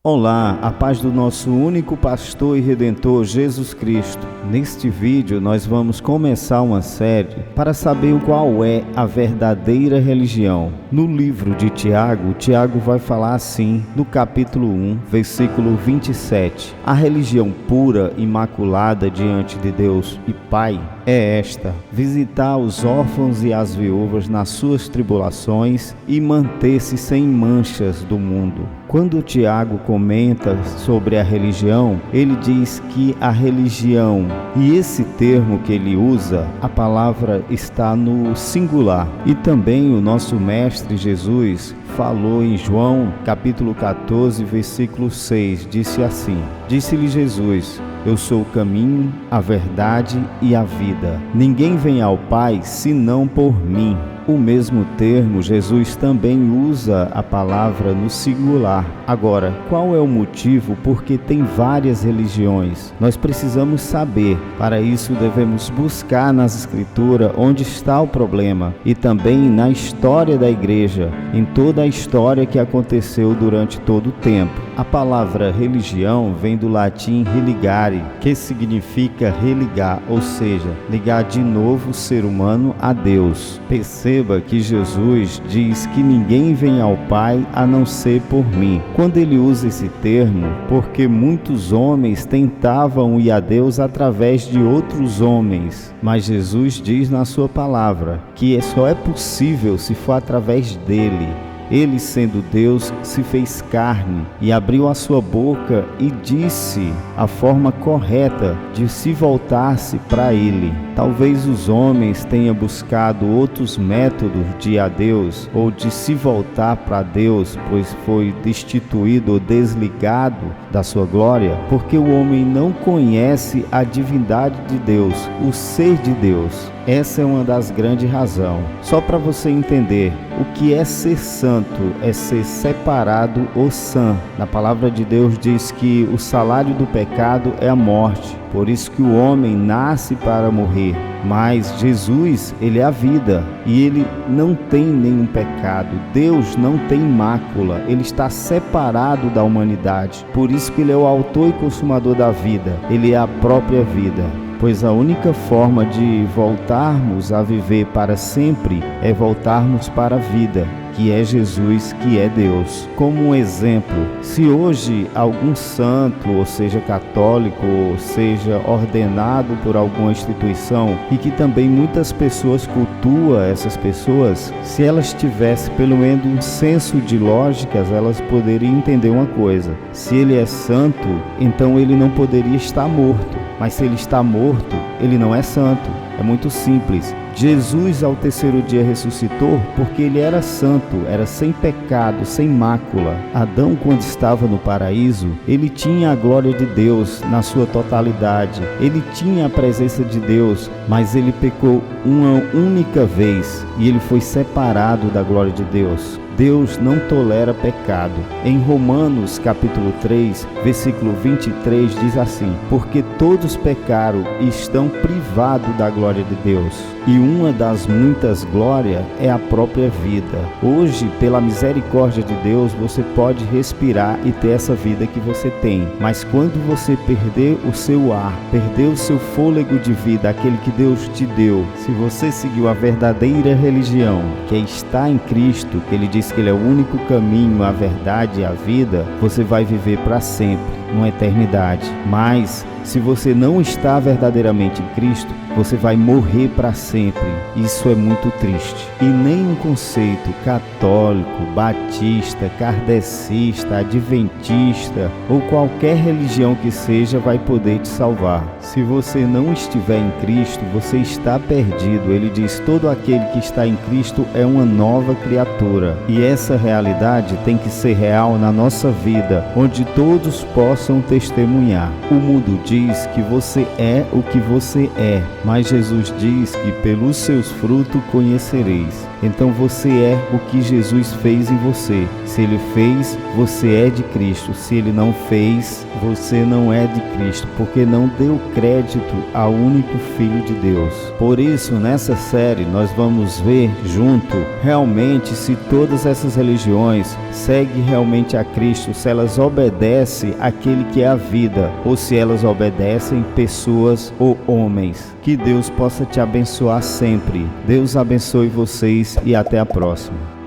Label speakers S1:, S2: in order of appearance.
S1: Olá, a paz do nosso único pastor e redentor Jesus Cristo. Neste vídeo nós vamos começar uma série para saber qual é a verdadeira religião. No livro de Tiago, Tiago vai falar assim, no capítulo 1, versículo 27. A religião pura, imaculada diante de Deus e Pai é esta: visitar os órfãos e as viúvas nas suas tribulações e manter-se sem manchas do mundo. Quando Tiago comenta sobre a religião, ele diz que a religião, e esse termo que ele usa, a palavra está no singular. E também o nosso mestre Jesus falou em João, capítulo 14, versículo 6, disse assim: Disse-lhe Jesus: Eu sou o caminho, a verdade e a vida. Ninguém vem ao Pai senão por mim. O mesmo termo, Jesus também usa a palavra no singular. Agora, qual é o motivo porque tem várias religiões? Nós precisamos saber. Para isso, devemos buscar nas Escrituras onde está o problema e também na história da igreja, em toda a história que aconteceu durante todo o tempo. A palavra religião vem do latim religare, que significa religar, ou seja, ligar de novo o ser humano a Deus. Perceba que Jesus diz que ninguém vem ao Pai a não ser por mim. Quando ele usa esse termo, porque muitos homens tentavam ir a Deus através de outros homens, mas Jesus diz na sua palavra que só é possível se for através dele. Ele, sendo Deus, se fez carne e abriu a sua boca e disse a forma correta de se voltar-se para Ele. Talvez os homens tenham buscado outros métodos de ir a Deus ou de se voltar para Deus, pois foi destituído ou desligado da sua glória, porque o homem não conhece a divindade de Deus, o ser de Deus. Essa é uma das grandes razões. Só para você entender, o que é ser santo é ser separado ou sã. Na palavra de Deus diz que o salário do pecado é a morte. Por isso que o homem nasce para morrer. Mas Jesus, ele é a vida e ele não tem nenhum pecado. Deus não tem mácula, ele está separado da humanidade. Por isso que ele é o autor e consumador da vida, ele é a própria vida. Pois a única forma de voltarmos a viver para sempre é voltarmos para a vida, que é Jesus, que é Deus. Como um exemplo, se hoje algum santo, ou seja católico, ou seja ordenado por alguma instituição, e que também muitas pessoas cultuam essas pessoas, se elas tivessem pelo menos um senso de lógicas, elas poderiam entender uma coisa: se ele é santo, então ele não poderia estar morto. Mas se ele está morto, ele não é santo. É muito simples. Jesus ao terceiro dia ressuscitou porque ele era santo, era sem pecado, sem mácula. Adão, quando estava no paraíso, ele tinha a glória de Deus na sua totalidade. Ele tinha a presença de Deus, mas ele pecou uma única vez e ele foi separado da glória de Deus. Deus não tolera pecado. Em Romanos capítulo 3, versículo 23 diz assim: Porque todos pecaram e estão privados da glória de Deus. E uma das muitas glórias é a própria vida. Hoje, pela misericórdia de Deus, você pode respirar e ter essa vida que você tem. Mas quando você perder o seu ar, perder o seu fôlego de vida, aquele que Deus te deu, se você seguiu a verdadeira religião, que é estar em Cristo, que ele diz que ele é o único caminho, a verdade e a vida, você vai viver para sempre, numa eternidade. Mas se você não está verdadeiramente em Cristo, você vai morrer para sempre. Isso é muito triste. E nenhum conceito católico, batista, kardecista, adventista ou qualquer religião que seja vai poder te salvar. Se você não estiver em Cristo, você está perdido. Ele diz: todo aquele que está em Cristo é uma nova criatura. E essa realidade tem que ser real na nossa vida, onde todos possam testemunhar. O mundo diz que você é o que você é, mas Jesus diz que pelos seus seus frutos conhecereis. Então você é o que Jesus fez em você. Se ele fez, você é de Cristo. Se ele não fez, você não é de Cristo, porque não deu crédito ao único Filho de Deus. Por isso, nessa série, nós vamos ver junto realmente se todas essas religiões seguem realmente a Cristo, se elas obedecem àquele que é a vida, ou se elas obedecem pessoas ou homens. Que Deus possa te abençoar sempre. Deus abençoe vocês e até a próxima.